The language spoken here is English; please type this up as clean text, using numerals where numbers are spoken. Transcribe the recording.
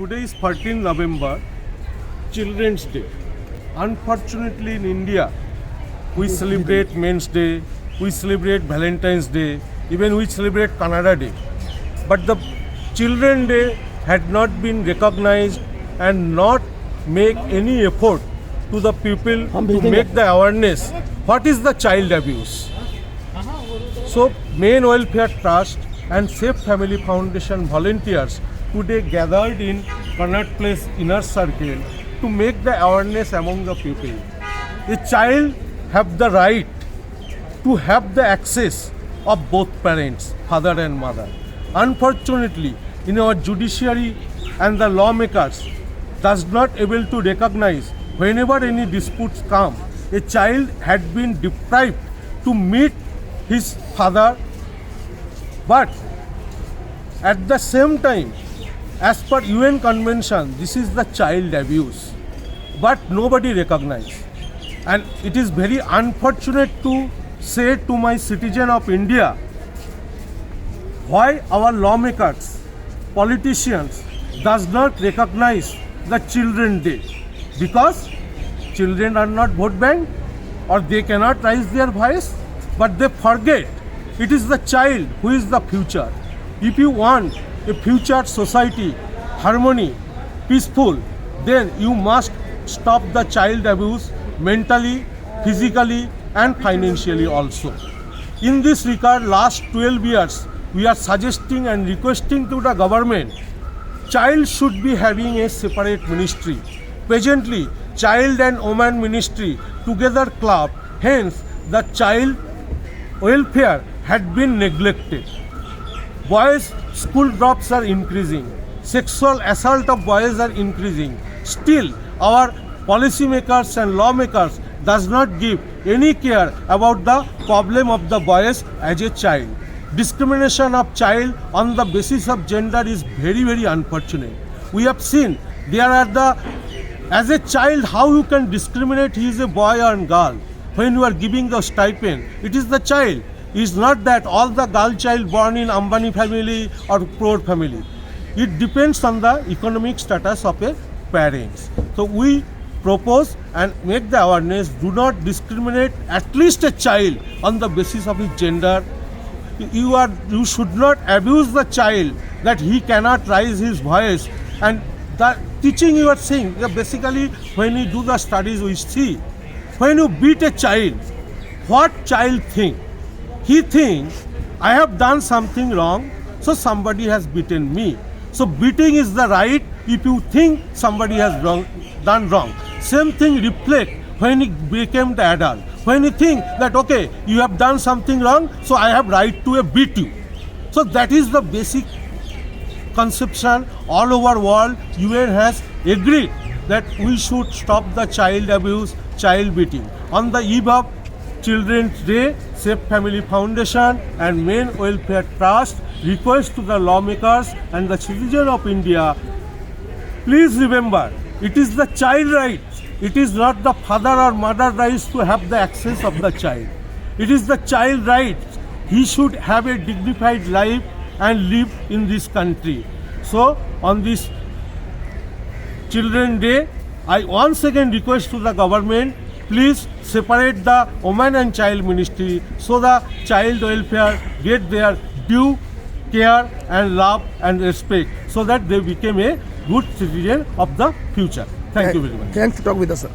Today is 13 November, Children's Day. Unfortunately, in India, we celebrate Men's Day, we celebrate Valentine's Day, even we celebrate Canada Day. But the Children's Day had not been recognized and not make any effort to the people to make the awareness what is the child abuse. So, Main Welfare Trust and Safe Family Foundation volunteers today gathered in Connaught Place Inner Circle to make the awareness among the people. A child have the right to have the access of both parents, father and mother. Unfortunately, in our judiciary and the lawmakers does not able to recognize whenever any disputes come, a child had been deprived to meet his father, but at the same time, as per UN Convention, this is the child abuse, but nobody recognizes. And it is very unfortunate to say to my citizen of India, why our lawmakers, politicians does not recognize the Children's Day, because children are not vote bank or they cannot raise their voice, but they forget it is the child who is the future. If you want a future society, harmony, peaceful, then you must stop the child abuse mentally, physically and financially also. In this regard, last 12 years, we are suggesting and requesting to the government, child should be having a separate ministry. Presently, Child and Women Ministry together club, hence the child welfare had been neglected. Boys' school drops are increasing. Sexual assault of boys are increasing. Still, our policymakers and lawmakers does not give any care about the problem of the boys as a child. Discrimination of child on the basis of gender is very, very unfortunate. We have seen there are as a child, how you can discriminate he is a boy or girl when you are giving the stipend. It is the child. It is not that all the girl child born in Ambani family or poor family. It depends on the economic status of a parents. So we propose and make the awareness, do not discriminate at least a child on the basis of his gender. You should not abuse the child that he cannot raise his voice. And the teaching you are saying, basically when you do the studies we see, when you beat a child, what child think? He thinks, I have done something wrong, so somebody has beaten me. So beating is the right if you think somebody has done wrong. Same thing reflect when he became the adult. When you think that, okay, you have done something wrong, so I have right to beat you. So that is the basic conception all over world. UN has agreed that we should stop the child abuse, child beating. On the eve of Children's Day, Safe Family Foundation and Main Welfare Trust request to the lawmakers and the citizen of India, please remember, it is the child right. It is not the father or mother rights to have the access of the child. It is the child right. He should have a dignified life and live in this country. So, on this Children's Day, I once again request to the government, please separate the Women and Child Ministry so the child welfare get their due care and love and respect so that they become a good citizen of the future. Thank you very much. Thanks to talk with us, sir.